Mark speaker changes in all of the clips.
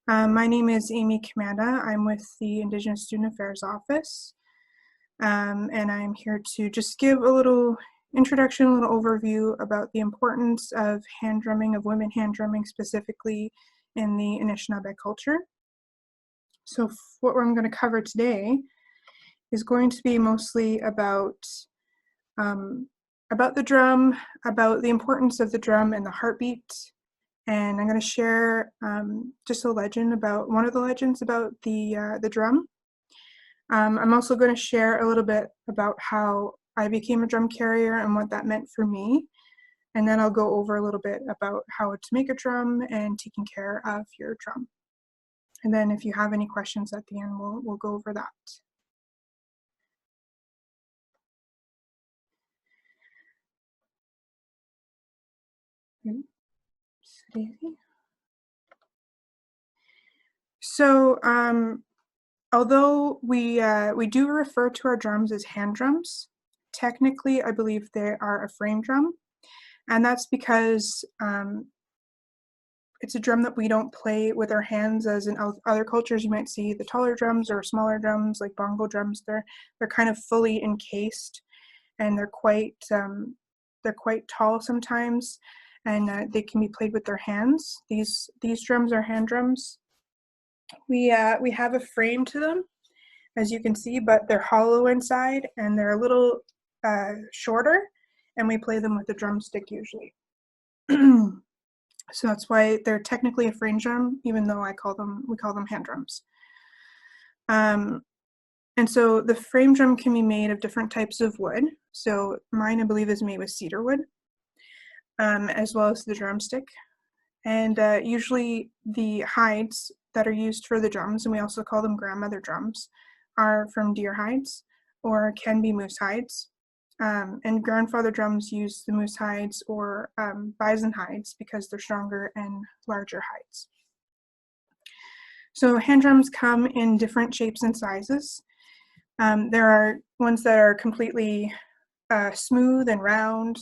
Speaker 1: My name is Amy Commanda. I'm with the Indigenous Student Affairs Office, and I'm here to just give a little introduction, a little overview about the importance of hand drumming, of women hand drumming specifically in the Anishinaabe culture. So what I'm going to cover today is going to be mostly about the drum, about the importance of the drum and the heartbeat. And I'm going to share just a legend about one of the legends about the drum. I'm also going to share a little bit about how I became a drum carrier and what that meant for me. And then I'll go over a little bit about how to make a drum and taking care of your drum. And then if you have any questions at the end, we'll go over that. Oops, Daisy. So although we do refer to our drums as hand drums, technically I believe they are a frame drum, and that's because it's a drum that we don't play with our hands, as in other cultures you might see the taller drums or smaller drums like bongo drums. They're kind of fully encased, and they're quite tall sometimes, and they can be played with their hands. These drums are hand drums. We have a frame to them, as you can see, but they're hollow inside and they're a little shorter, and we play them with a drumstick usually. So that's why they're technically a frame drum, even though we call them hand drums. And so the frame drum can be made of different types of wood. So mine, I believe, is made with cedar wood, as well as the drumstick. And usually the hides that are used for the drums, and we also call them grandmother drums, are from deer hides or can be moose hides. And grandfather drums use the moose hides or bison hides because they're stronger and larger hides. So hand drums come in different shapes and sizes. There are ones that are completely smooth and round.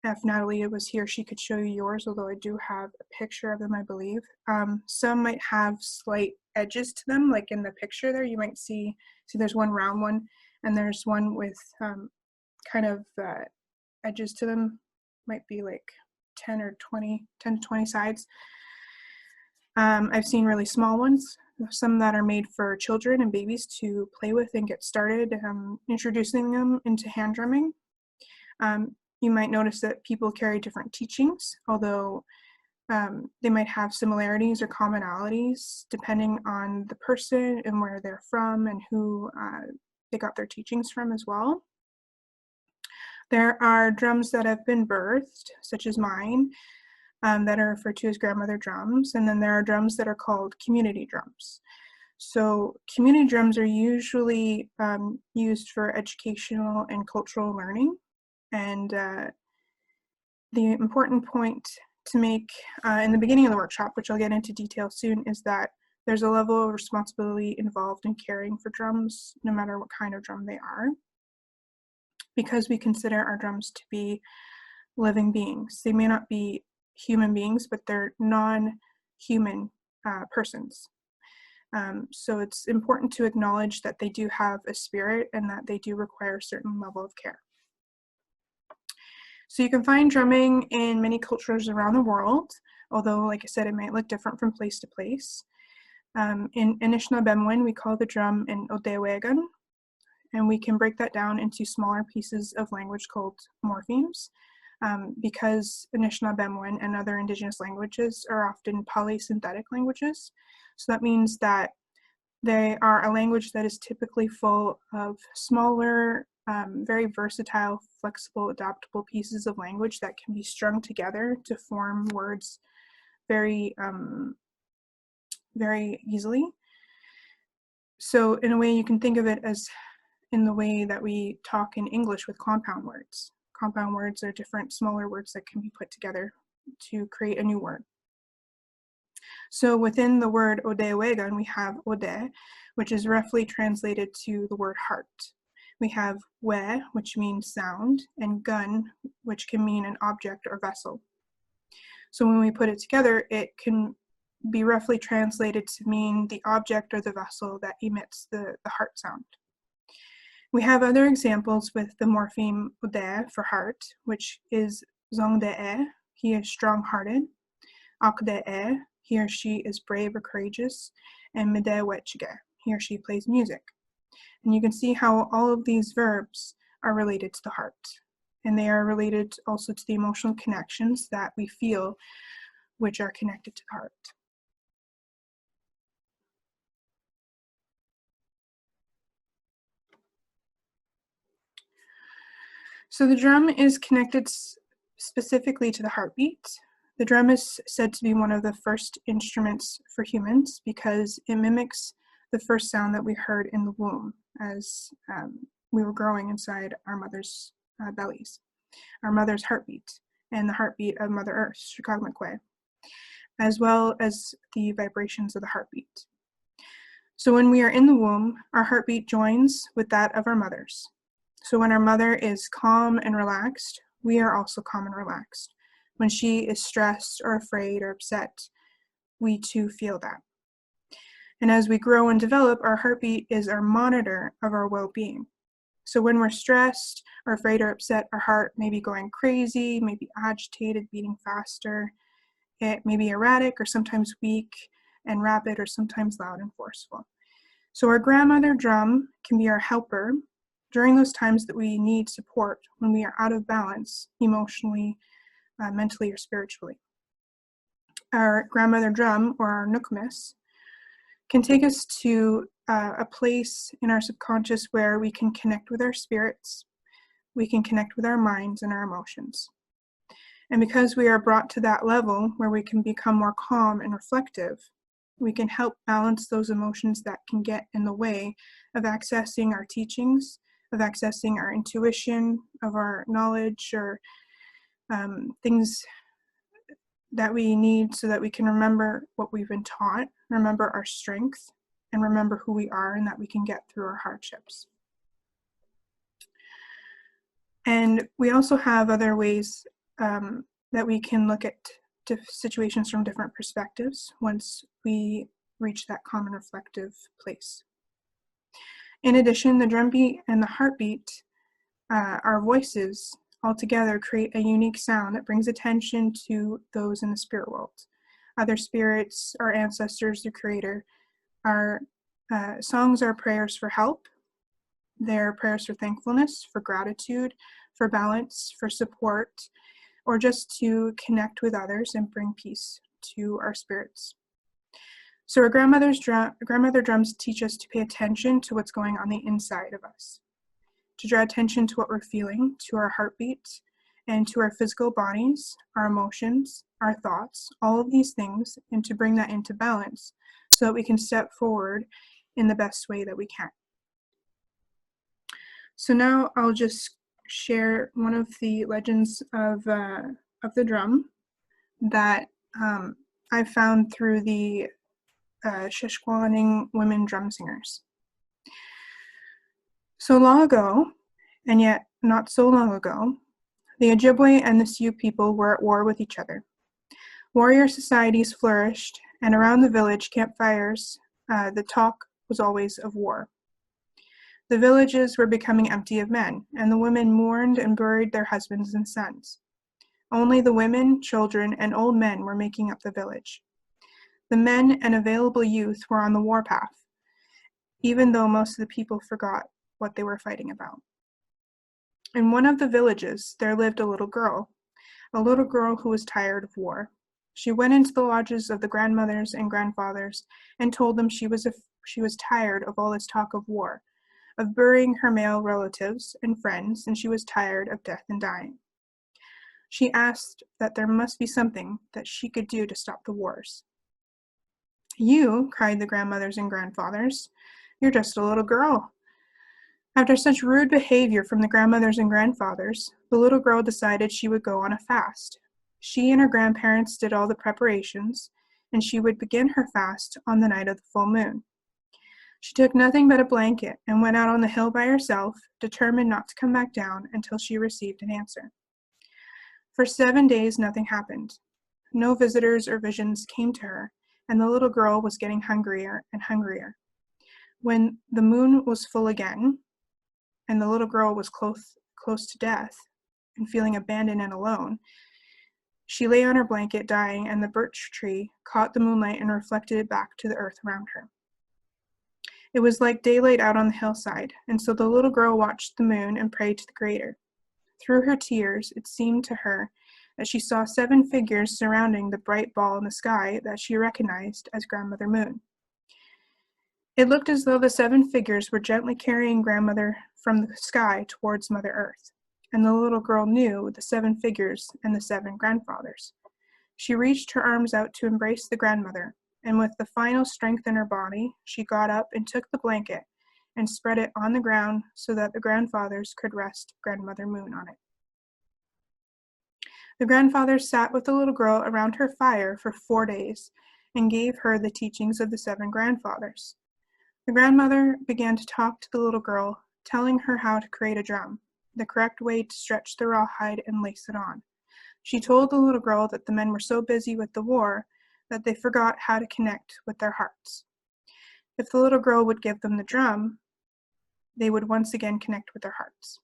Speaker 1: If Natalie was here, she could show you yours, although I do have a picture of them, I believe. Some might have slight edges to them, like in the picture there, you might see there's one round one, and there's one with kind of edges to them, might be like 10 to 20 sides. I've seen really small ones, some that are made for children and babies to play with and get started, introducing them into hand drumming. You might notice that people carry different teachings, although they might have similarities or commonalities depending on the person and where they're from and who they got their teachings from as well. There are drums that have been birthed, such as mine, that are referred to as grandmother drums, and then there are drums that are called community drums. So community drums are usually used for educational and cultural learning. And the important point to make in the beginning of the workshop, which I'll get into detail soon, is that there's a level of responsibility involved in caring for drums, no matter what kind of drum they are, because we consider our drums to be living beings. They may not be human beings, but they're non-human persons. So it's important to acknowledge that they do have a spirit and that they do require a certain level of care. So you can find drumming in many cultures around the world, although, like I said, it might look different from place to place. In Anishinaabe-kwe, we call the drum an odewegan, and we can break that down into smaller pieces of language called morphemes, because Anishinaabe-kwe and other indigenous languages are often polysynthetic languages. So that means that they are a language that is typically full of smaller, very versatile, flexible, adaptable pieces of language that can be strung together to form words very, very easily. So in a way, you can think of it as in the way that we talk in English with compound words. Compound words are different, smaller words that can be put together to create a new word. So within the word odewegan, we have ode, which is roughly translated to the word heart. We have we, which means sound, and gun, which can mean an object or vessel. So when we put it together, it can be roughly translated to mean the object or the vessel that emits the heart sound. We have other examples with the morpheme de for heart, which is zong de, he is strong-hearted, ak de, he or she is brave or courageous, and mede wechige, he or she plays music. And you can see how all of these verbs are related to the heart. And they are related also to the emotional connections that we feel, which are connected to the heart. So the drum is connected specifically to the heartbeat. The drum is said to be one of the first instruments for humans because it mimics the first sound that we heard in the womb as we were growing inside our mother's bellies, our mother's heartbeat, and the heartbeat of Mother Earth, Anishinaabe-kwe, as well as the vibrations of the heartbeat. So when we are in the womb, our heartbeat joins with that of our mother's. So when our mother is calm and relaxed, we are also calm and relaxed. When she is stressed or afraid or upset, we too feel that. And as we grow and develop, our heartbeat is our monitor of our well-being. So when we're stressed or afraid or upset, our heart may be going crazy, may be agitated, beating faster. It may be erratic or sometimes weak and rapid or sometimes loud and forceful. So our grandmother drum can be our helper during those times that we need support when we are out of balance emotionally, mentally, or spiritually. Our grandmother drum, or our nukumis, can take us to a place in our subconscious where we can connect with our spirits, we can connect with our minds and our emotions. And because we are brought to that level where we can become more calm and reflective, we can help balance those emotions that can get in the way of accessing our teachings, of accessing our intuition, of our knowledge, or things that we need so that we can remember what we've been taught, remember our strength, and remember who we are and that we can get through our hardships. And we also have other ways that we can look at situations from different perspectives once we reach that common reflective place. In addition, the drum beat and the heartbeat, our voices all together create a unique sound that brings attention to those in the spirit world. Other spirits, our ancestors, the creator. Our songs are prayers for help. They're prayers for thankfulness, for gratitude, for balance, for support, or just to connect with others and bring peace to our spirits. So our grandmother drums teach us to pay attention to what's going on the inside of us, to draw attention to what we're feeling, to our heartbeat, and to our physical bodies, our emotions, our thoughts, all of these things, and to bring that into balance so that we can step forward in the best way that we can. So now I'll just share one of the legends of the drum that I found through the Shishkwaning women drum singers. So long ago, and yet not so long ago, the Ojibwe and the Sioux people were at war with each other. Warrior societies flourished, and around the village campfires, the talk was always of war. The villages were becoming empty of men, and the women mourned and buried their husbands and sons. Only the women, children, and old men were making up the village. The men and available youth were on the warpath, even though most of the people forgot what they were fighting about. In one of the villages, there lived a little girl who was tired of war. She went into the lodges of the grandmothers and grandfathers and told them she was tired of all this talk of war, of burying her male relatives and friends, and she was tired of death and dying. She asked that there must be something that she could do to stop the wars. "You," cried the grandmothers and grandfathers, "you're just a little girl." After such rude behavior from the grandmothers and grandfathers, the little girl decided she would go on a fast. She and her grandparents did all the preparations, and she would begin her fast on the night of the full moon. She took nothing but a blanket and went out on the hill by herself, determined not to come back down until she received an answer. For 7 days, nothing happened. No visitors or visions came to her, and the little girl was getting hungrier and hungrier. When the moon was full again, and the little girl was close to death and feeling abandoned and alone, she lay on her blanket dying, and the birch tree caught the moonlight and reflected it back to the earth around her. It was like daylight out on the hillside, and so the little girl watched the moon and prayed to the Creator. Through her tears, it seemed to her that she saw 7 figures surrounding the bright ball in the sky that she recognized as Grandmother Moon. It looked as though the 7 figures were gently carrying Grandmother from the sky towards Mother Earth, and the little girl knew the 7 figures and the 7 grandfathers. She reached her arms out to embrace the grandmother, and with the final strength in her body, she got up and took the blanket and spread it on the ground so that the grandfathers could rest Grandmother Moon on it. The grandfathers sat with the little girl around her fire for 4 days and gave her the teachings of the 7 grandfathers. The grandmother began to talk to the little girl, telling her how to create a drum, the correct way to stretch the rawhide and lace it on. She told the little girl that the men were so busy with the war that they forgot how to connect with their hearts. If the little girl would give them the drum, they would once again connect with their hearts.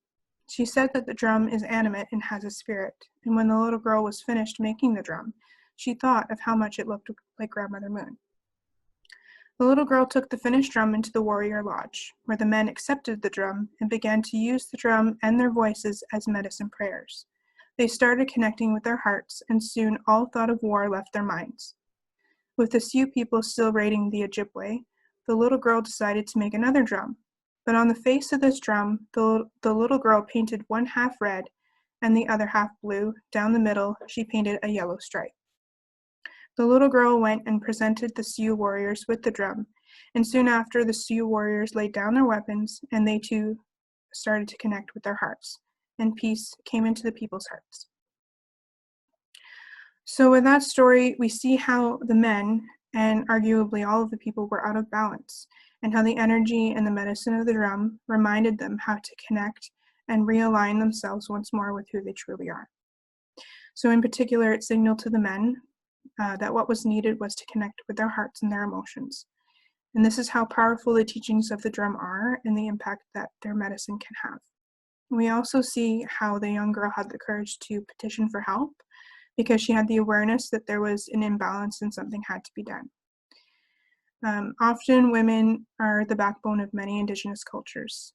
Speaker 1: She said that the drum is animate and has a spirit, and when the little girl was finished making the drum, she thought of how much it looked like Grandmother Moon. The little girl took the finished drum into the warrior lodge, where the men accepted the drum and began to use the drum and their voices as medicine prayers. They started connecting with their hearts, and soon all thought of war left their minds. With the Sioux people still raiding the Ojibwe, the little girl decided to make another drum. But on the face of this drum, the little girl painted one half red and the other half blue. Down the middle, she painted a yellow stripe. The little girl went and presented the Sioux warriors with the drum, and soon after the Sioux warriors laid down their weapons, and they too started to connect with their hearts, and peace came into the people's hearts. So with that story, we see how the men, and arguably all of the people, were out of balance, and how the energy and the medicine of the drum reminded them how to connect and realign themselves once more with who they truly are. So in particular, it signaled to the men that what was needed was to connect with their hearts and their emotions. And this is how powerful the teachings of the drum are and the impact that their medicine can have. We also see how the young girl had the courage to petition for help because she had the awareness that there was an imbalance and something had to be done. Often women are the backbone of many Indigenous cultures,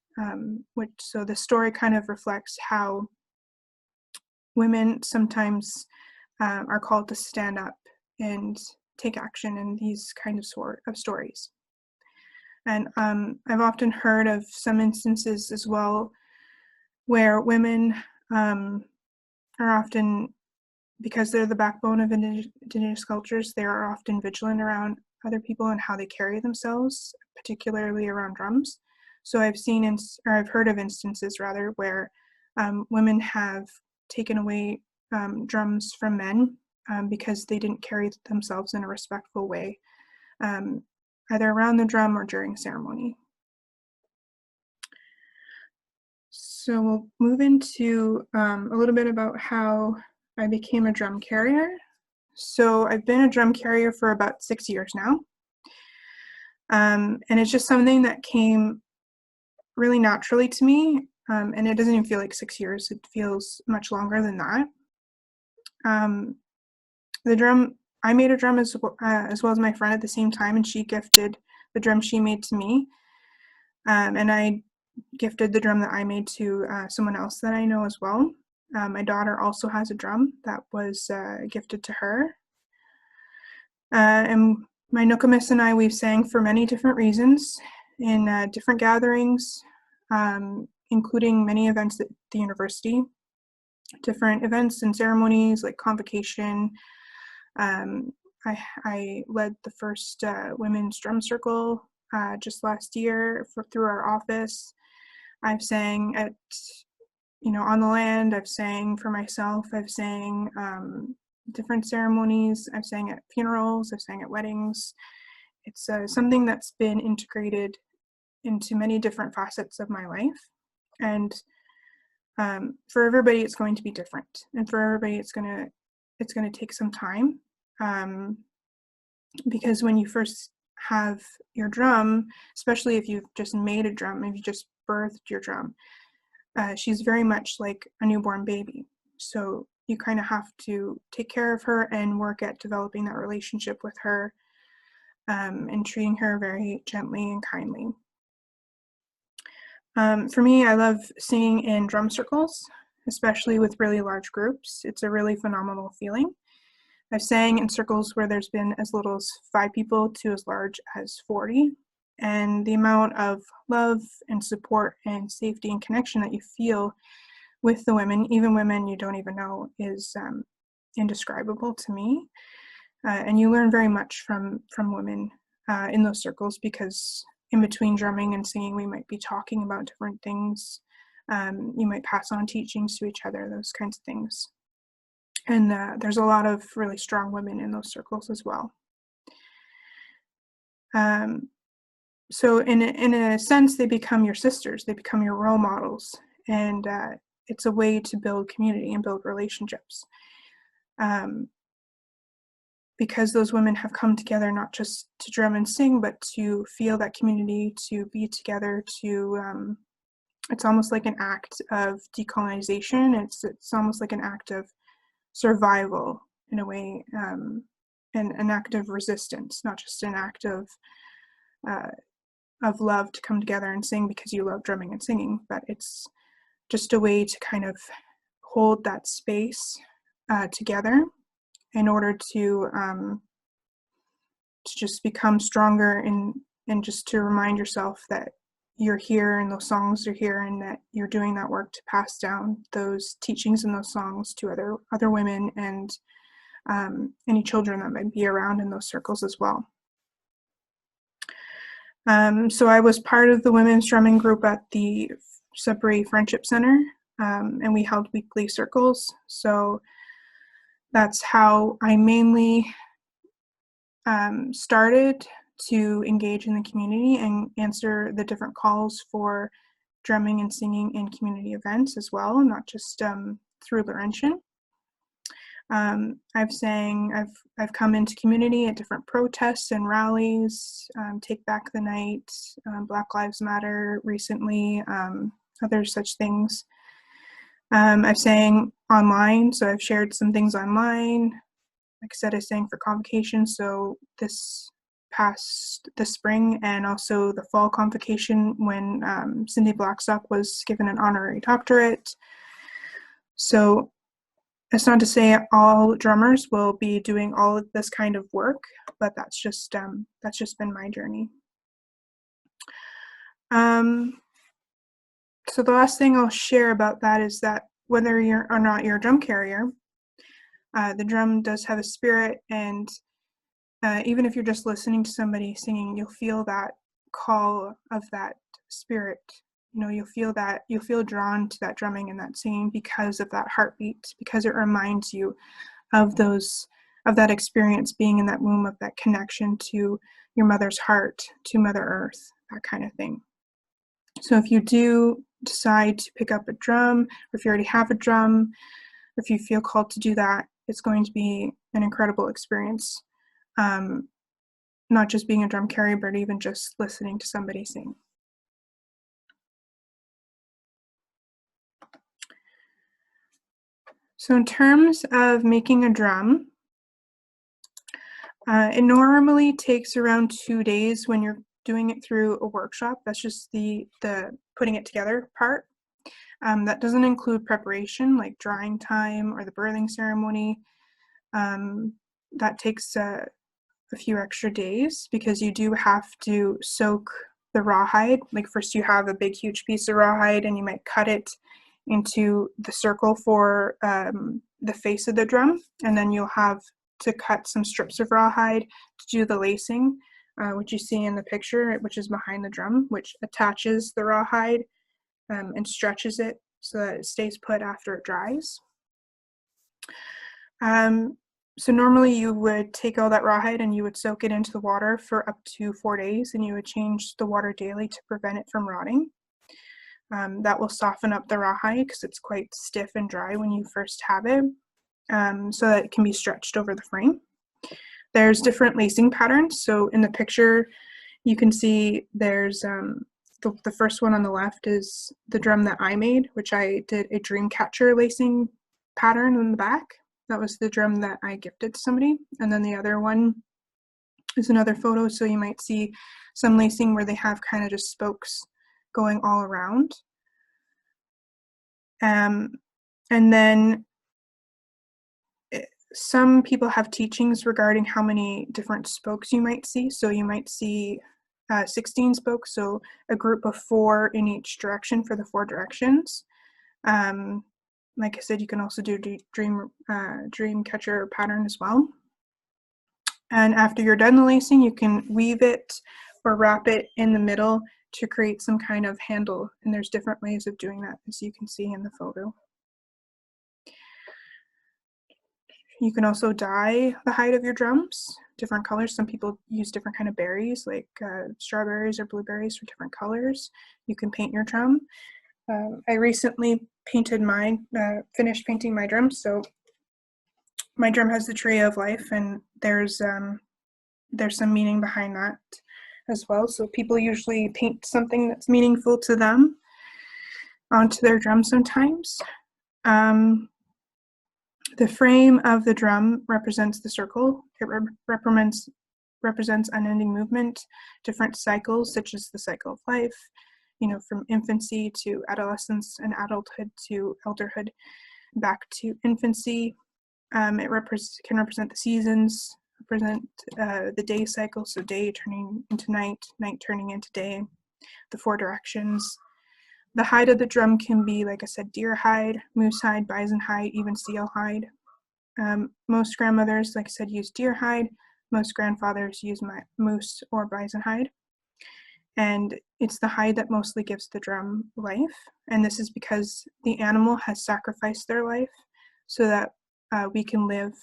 Speaker 1: so the story kind of reflects how women sometimes are called to stand up and take action in these kind of stories. And I've often heard of some instances as well where women are often, because they're the backbone of Indigenous cultures, they are often vigilant around other people and how they carry themselves, particularly around drums. So I've heard of instances rather where women have taken away drums from men because they didn't carry themselves in a respectful way, either around the drum or during ceremony. So we'll move into a little bit about how I became a drum carrier. So I've been a drum carrier for about 6 years now. And it's just something that came really naturally to me. And it doesn't even feel like 6 years. It feels much longer than that. I made a drum as well as my friend at the same time, and she gifted the drum she made to me. And I gifted the drum that I made to someone else that I know as well. My daughter also has a drum that was gifted to her. And my Nookamis and I, we've sang for many different reasons in different gatherings, including many events at the university, different events and ceremonies like convocation. I led the first women's drum circle just last year through our office. I've sang at, on the land. I've sang for myself. I've sang different ceremonies. I've sang at funerals. I've sang at weddings. It's something that's been integrated into many different facets of my life. And for everybody, it's going to be different. And for everybody, it's going to take some time. because when you first have your drum, especially if you've just made a drum, if you just birthed your drum, she's very much like a newborn baby. So you kind of have to take care of her and work at developing that relationship with her, and treating her very gently and kindly. For me, I love singing in drum circles, especially with really large groups. It's a really phenomenal feeling. I've sang in circles where there's been as little as 5 people to as large as 40. And the amount of love and support and safety and connection that you feel with the women, even women you don't even know, is indescribable to me. And you learn very much from women in those circles, because in between drumming and singing, we might be talking about different things. You might pass on teachings to each other, those kinds of things. And there's a lot of really strong women in those circles as well. So in a sense, they become your sisters, they become your role models, and it's a way to build community and build relationships. Because those women have come together not just to drum and sing, but to feel that community, to be together, to it's almost like an act of decolonization. It's almost like an act of survival in a way, and an act of resistance, not just an act of love to come together and sing because you love drumming and singing, but it's just a way to kind of hold that space together in order to just become stronger, and just to remind yourself that you're here and those songs are here, and that you're doing that work to pass down those teachings and those songs to other women and any children that might be around in those circles as well. So I was part of the women's drumming group at the Sudbury Friendship Center, and we held weekly circles. So that's how I mainly started to engage in the community and answer the different calls for drumming and singing in community events as well, not just through Laurentian. I've come into community at different protests and rallies, Take Back the Night, Black Lives Matter recently, other such things. I've sang online, so I've shared some things online. Like I said, I sang for convocation, so this spring and also the fall convocation when Cindy Blackstock was given an honorary doctorate. So it's not to say all drummers will be doing all of this kind of work, but that's just been my journey. So the last thing I'll share about that is that whether you're or not you're a drum carrier, the drum does have a spirit, and even if you're just listening to somebody singing, you'll feel that call of that spirit. You know, you'll feel drawn to that drumming and that singing because of that heartbeat, because it reminds you of that experience being in that womb, of that connection to your mother's heart, to Mother Earth, that kind of thing. So if you do decide to pick up a drum, or if you already have a drum, if you feel called to do that, it's going to be an incredible experience. Not just being a drum carrier, but even just listening to somebody sing. So in terms of making a drum, it normally takes around 2 days when you're doing it through a workshop. That's just the putting it together part. That doesn't include preparation like drying time or the birthing ceremony. That takes a few extra days because you do have to soak the rawhide. Like first you have a big huge piece of rawhide and you might cut it into the circle for the face of the drum, and then you'll have to cut some strips of rawhide to do the lacing, which you see in the picture, which is behind the drum, which attaches the rawhide and stretches it so that it stays put after it dries. So normally you would take all that rawhide and you would soak it into the water for up to 4 days, and you would change the water daily to prevent it from rotting. That will soften up the rawhide because it's quite stiff and dry when you first have it, so that it can be stretched over the frame. There's different lacing patterns. So in the picture, you can see there's the first one on the left is the drum that I made, which I did a dream catcher lacing pattern in the back. That was the drum that I gifted to somebody. And then the other one is another photo. So you might see some lacing where they have kind of just spokes going all around. And then some people have teachings regarding how many different spokes you might see. So you might see 16 spokes, so a group of 4 in each direction for the 4 directions. Like I said, you can also do dream catcher pattern as well. And after you're done the lacing, you can weave it or wrap it in the middle to create some kind of handle. And there's different ways of doing that, as you can see in the photo. You can also dye the hide of your drums, different colors. Some people use different kind of berries, like strawberries or blueberries for different colors. You can paint your drum. I recently painted mine, finished painting my drum. So my drum has the tree of life, and there's some meaning behind that as well. So people usually paint something that's meaningful to them onto their drum sometimes. The frame of the drum represents the circle. It represents unending movement, different cycles, such as the cycle of life, from infancy to adolescence and adulthood to elderhood, back to infancy. It can represent the seasons, represent the day cycle, so day turning into night, night turning into day, the 4 directions. The hide of the drum can be, like I said, deer hide, moose hide, bison hide, even seal hide. Most grandmothers, like I said, use deer hide. Most grandfathers use moose or bison hide. And it's the hide that mostly gives the drum life. And this is because the animal has sacrificed their life so that we can live.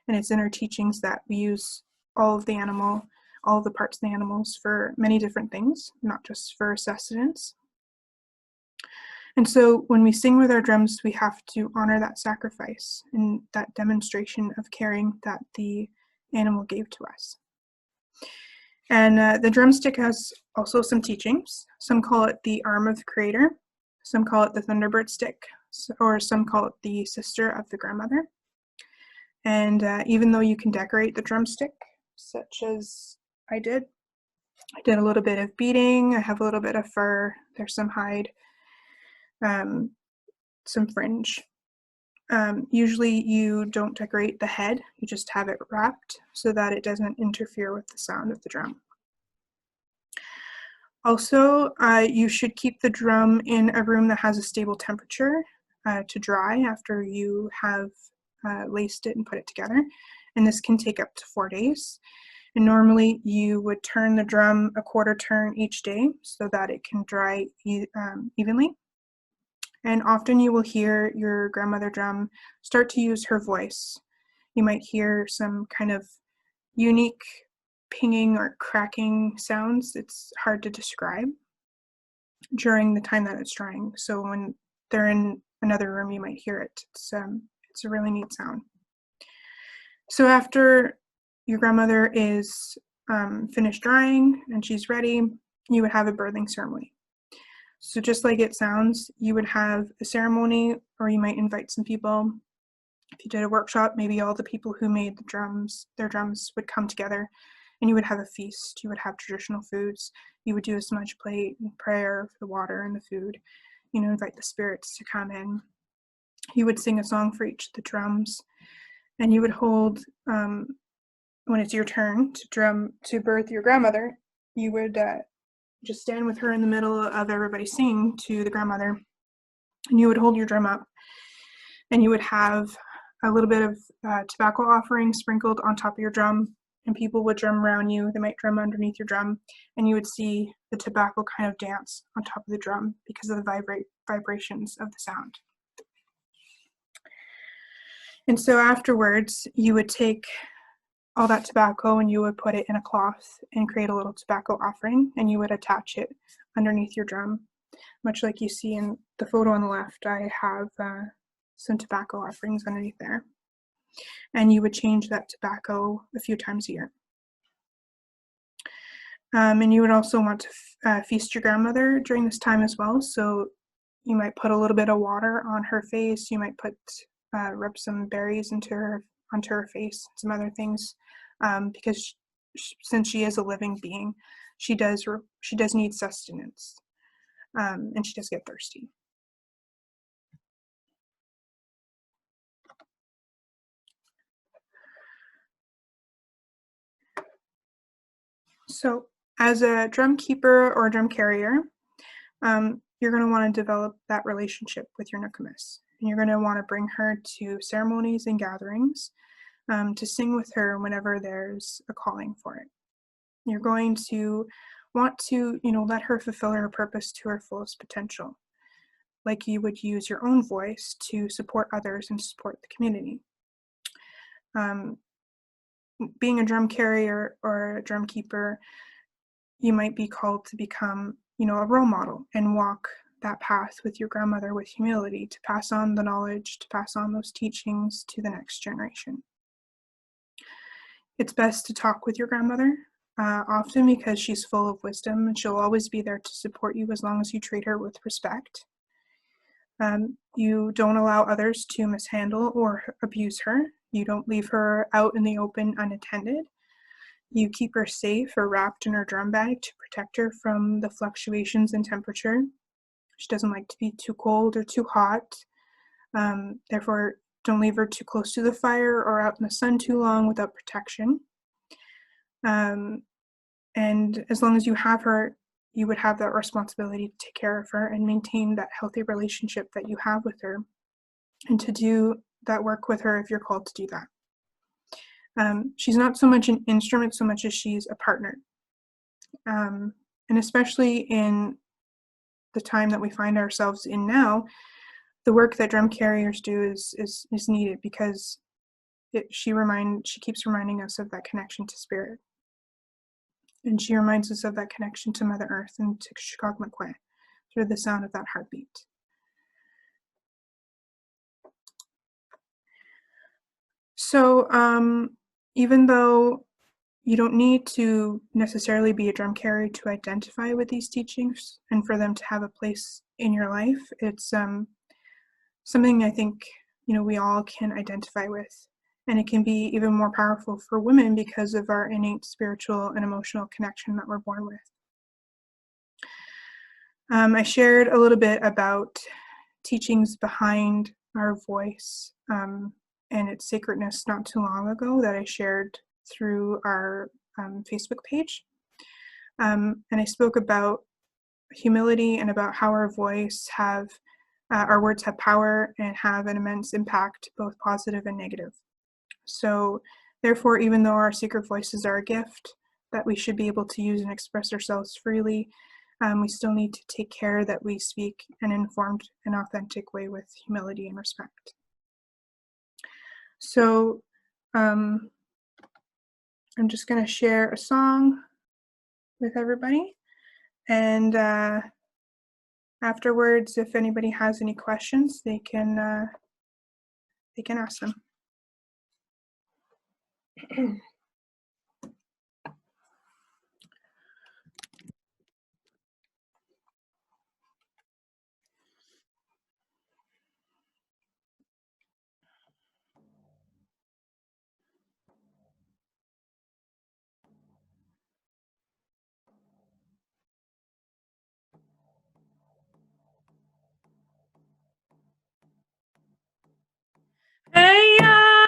Speaker 1: And it's in our teachings that we use all of the parts of the animals for many different things, not just for sustenance. And so when we sing with our drums, we have to honor that sacrifice and that demonstration of caring that the animal gave to us. And the drumstick has also some teachings. Some call it the arm of the creator. Some call it the thunderbird stick, or some call it the sister of the grandmother. And even though you can decorate the drumstick, such as I did a little bit of beading, I have a little bit of fur, there's some hide, some fringe. Usually you don't decorate the head, you just have it wrapped so that it doesn't interfere with the sound of the drum. Also, you should keep the drum in a room that has a stable temperature to dry after you have laced it and put it together. And this can take up to 4 days. And normally you would turn the drum a quarter turn each day so that it can dry evenly. And often you will hear your grandmother drum start to use her voice. You might hear some kind of unique pinging or cracking sounds. It's hard to describe during the time that it's drying. So when they're in another room, you might hear it. It's a really neat sound. So after your grandmother is finished drying and she's ready, you would have a birthing ceremony. So just like it sounds, you would have a ceremony, or you might invite some people. If you did a workshop, maybe all the people who made their drums would come together, and you would have a feast. You would have traditional foods. You would do a smudge plate and prayer for the water and the food. Invite the spirits to come in. You would sing a song for each of the drums, and you would hold, when it's your turn to birth your grandmother, you would just stand with her in the middle of everybody singing to the grandmother, and you would hold your drum up, and you would have a little bit of tobacco offering sprinkled on top of your drum, and people would drum around you. They might drum underneath your drum, and you would see the tobacco kind of dance on top of the drum because of the vibrations of the sound. And so afterwards, you would take all that tobacco and you would put it in a cloth and create a little tobacco offering, and you would attach it underneath your drum. Much like you see in the photo on the left, I have some tobacco offerings underneath there. and you would change that tobacco a few times a year. And you would also want to feast your grandmother during this time as well. So you might put a little bit of water on her face. You might rub some berries onto her face, some other things, because since she is a living being, she does need sustenance, and she does get thirsty. So as a drum keeper or drum carrier, you're going to want to develop that relationship with your Nokomis. And you're going to want to bring her to ceremonies and gatherings to sing with her whenever there's a calling for it. You're going to want to, let her fulfill her purpose to her fullest potential, like you would use your own voice to support others and support the community. Being a drum carrier or a drum keeper, you might be called to become, a role model and walk that path with your grandmother with humility, to pass on the knowledge, to pass on those teachings to the next generation. It's best to talk with your grandmother often, because she's full of wisdom and she'll always be there to support you as long as you treat her with respect. You don't allow others to mishandle or abuse her. You don't leave her out in the open unattended. You keep her safe or wrapped in her drum bag to protect her from the fluctuations in temperature. She doesn't like to be too cold or too hot. Therefore, don't leave her too close to the fire or out in the sun too long without protection. And as long as you have her, you would have that responsibility to take care of her and maintain that healthy relationship that you have with her, and to do that work with her if you're called to do that. She's not so much an instrument so much as she's a partner. And especially in the time that we find ourselves in now, the work that drum carriers do is needed, because she keeps reminding us of that connection to spirit. And she reminds us of that connection to Mother Earth and to Anishinaabe-kwe through the sound of that heartbeat. So even though you don't need to necessarily be a drum carrier to identify with these teachings and for them to have a place in your life, it's something I think we all can identify with. And it can be even more powerful for women because of our innate spiritual and emotional connection that we're born with. I shared a little bit about teachings behind our voice and its sacredness not too long ago that I shared through our Facebook page. And I spoke about humility and about how our words have power and have an immense impact, both positive and negative. So therefore, even though our secret voices are a gift that we should be able to use and express ourselves freely, we still need to take care that we speak in an informed and authentic way with humility and respect. So I'm just going to share a song with everybody, and afterwards, if anybody has any questions, they can ask them.
Speaker 2: Hey ya,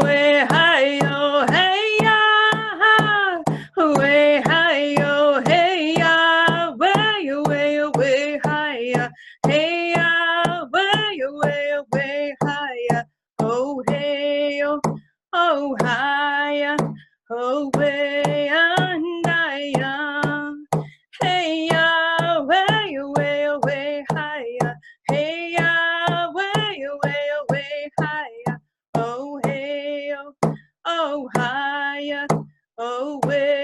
Speaker 2: way hi yo, hey ya, way hi yo, hey ya, way hi ya, hey ya, way hi ya, oh hey yo, oh hi ya, oh way and I ya, hey ya, way hi ya, hey ya, way hi ya, oh hey oh hi ya, oh way.